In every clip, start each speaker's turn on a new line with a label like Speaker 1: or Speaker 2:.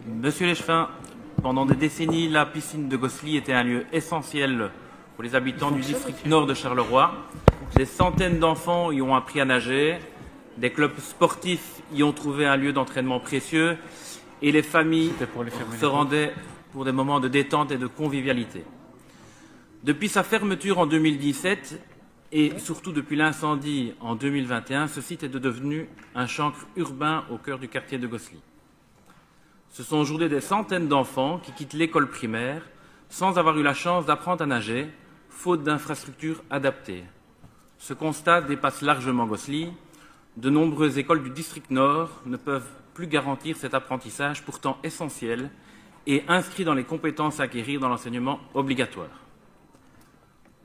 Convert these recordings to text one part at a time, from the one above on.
Speaker 1: Monsieur Léchevin, pendant des décennies, la piscine de Gosselies était un lieu essentiel pour les habitants du district nord de Charleroi. Des centaines d'enfants y ont appris à nager, des clubs sportifs y ont trouvé un lieu d'entraînement précieux et les familles se rendaient pour des moments de détente et de convivialité. Depuis sa fermeture en 2017 et surtout depuis l'incendie en 2021, ce site est devenu un chancre urbain au cœur du quartier de Gosselies. Ce sont aujourd'hui des centaines d'enfants qui quittent l'école primaire sans avoir eu la chance d'apprendre à nager, faute d'infrastructures adaptées. Ce constat dépasse largement Gosselies. De nombreuses écoles du district nord ne peuvent plus garantir cet apprentissage pourtant essentiel et inscrit dans les compétences à acquérir dans l'enseignement obligatoire.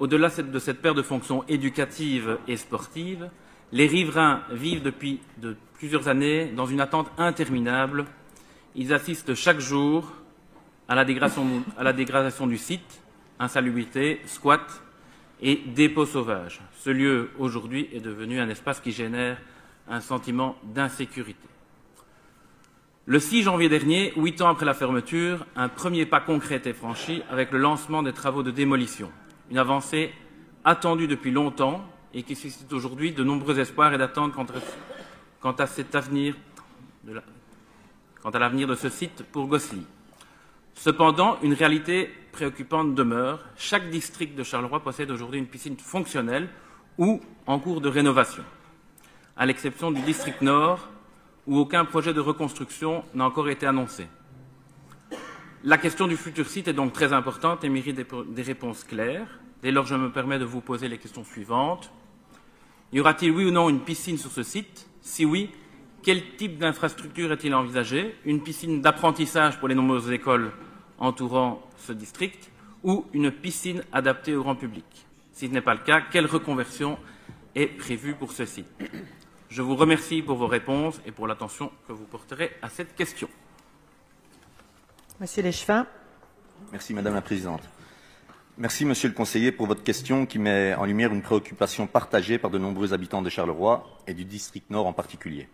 Speaker 1: Au-delà de cette paire de fonctions éducatives et sportives, les riverains vivent depuis plusieurs années dans une attente interminable. Ils assistent chaque jour à la dégradation du site, insalubrité, squat et dépôt sauvage. Ce lieu, aujourd'hui, est devenu un espace qui génère un sentiment d'insécurité. Le 6 janvier dernier, 8 ans après la fermeture, un premier pas concret est franchi avec le lancement des travaux de démolition. Une avancée attendue depuis longtemps et qui suscite aujourd'hui de nombreux espoirs et d'attentes quant à l'avenir de ce site pour Gosselies. Cependant, une réalité préoccupante demeure. Chaque district de Charleroi possède aujourd'hui une piscine fonctionnelle ou en cours de rénovation, à l'exception du district nord, où aucun projet de reconstruction n'a encore été annoncé. La question du futur site est donc très importante et mérite des réponses claires. Dès lors, je me permets de vous poser les questions suivantes. Y aura-t-il oui ou non une piscine sur ce site? Si oui, quel type d'infrastructure est-il envisagé? Une piscine d'apprentissage pour les nombreuses écoles entourant ce district ou une piscine adaptée au grand public? Si ce n'est pas le cas, quelle reconversion est prévue pour ce site? Je vous remercie pour vos réponses et pour l'attention que vous porterez à cette question.
Speaker 2: Monsieur Léchevin.
Speaker 3: Merci Madame la Présidente. Merci Monsieur le Conseiller pour votre question qui met en lumière une préoccupation partagée par de nombreux habitants de Charleroi et du district nord en particulier.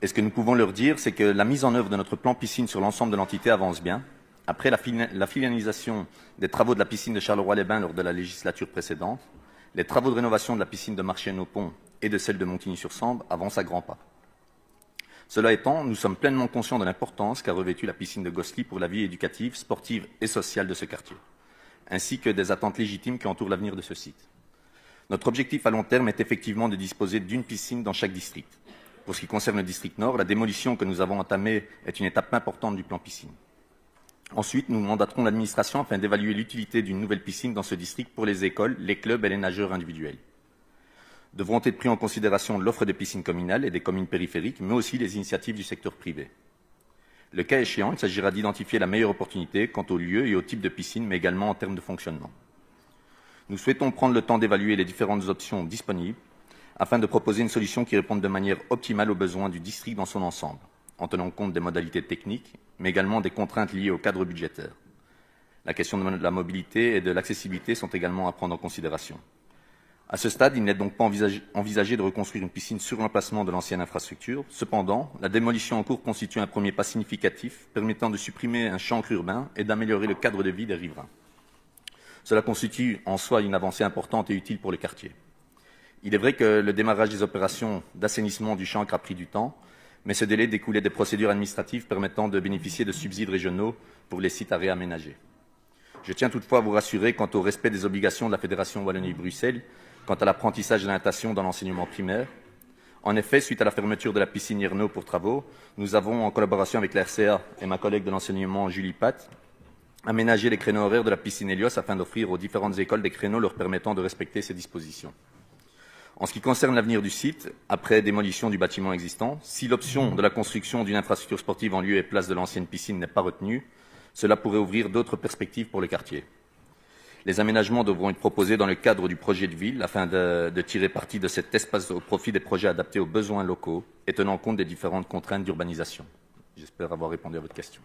Speaker 3: Et ce que nous pouvons leur dire, c'est que la mise en œuvre de notre plan piscine sur l'ensemble de l'entité avance bien. Après la finalisation des travaux de la piscine de Charleroi-les-Bains lors de la législature précédente, les travaux de rénovation de la piscine de Marchienne-au-Pont et de celle de Montigny-sur-Sambre avancent à grands pas. Cela étant, nous sommes pleinement conscients de l'importance qu'a revêtue la piscine de Gosselies pour la vie éducative, sportive et sociale de ce quartier, ainsi que des attentes légitimes qui entourent l'avenir de ce site. Notre objectif à long terme est effectivement de disposer d'une piscine dans chaque district. Pour ce qui concerne le district nord, la démolition que nous avons entamée est une étape importante du plan piscine. Ensuite, nous mandaterons l'administration afin d'évaluer l'utilité d'une nouvelle piscine dans ce district pour les écoles, les clubs et les nageurs individuels. Devront être pris en considération l'offre de piscines communales et des communes périphériques, mais aussi les initiatives du secteur privé. Le cas échéant, il s'agira d'identifier la meilleure opportunité quant au lieu et au type de piscine, mais également en termes de fonctionnement. Nous souhaitons prendre le temps d'évaluer les différentes options disponibles afin de proposer une solution qui réponde de manière optimale aux besoins du district dans son ensemble, en tenant compte des modalités techniques, mais également des contraintes liées au cadre budgétaire. La question de la mobilité et de l'accessibilité sont également à prendre en considération. À ce stade, il n'est donc pas envisagé de reconstruire une piscine sur l'emplacement de l'ancienne infrastructure. Cependant, la démolition en cours constitue un premier pas significatif permettant de supprimer un chancre urbain et d'améliorer le cadre de vie des riverains. Cela constitue en soi une avancée importante et utile pour le quartier. Il est vrai que le démarrage des opérations d'assainissement du chancre a pris du temps, mais ce délai découlait des procédures administratives permettant de bénéficier de subsides régionaux pour les sites à réaménager. Je tiens toutefois à vous rassurer quant au respect des obligations de la Fédération Wallonie-Bruxelles quant à l'apprentissage de la natation dans l'enseignement primaire. En effet, suite à la fermeture de la piscine Irno pour travaux, nous avons, en collaboration avec la RCA et ma collègue de l'enseignement Julie Pat, aménagé les créneaux horaires de la piscine Hélios afin d'offrir aux différentes écoles des créneaux leur permettant de respecter ces dispositions. En ce qui concerne l'avenir du site, après démolition du bâtiment existant, si l'option de la construction d'une infrastructure sportive en lieu et place de l'ancienne piscine n'est pas retenue, cela pourrait ouvrir d'autres perspectives pour le quartier. Les aménagements devront être proposés dans le cadre du projet de ville afin de tirer parti de cet espace au profit des projets adaptés aux besoins locaux et tenant compte des différentes contraintes d'urbanisation. J'espère avoir répondu à votre question.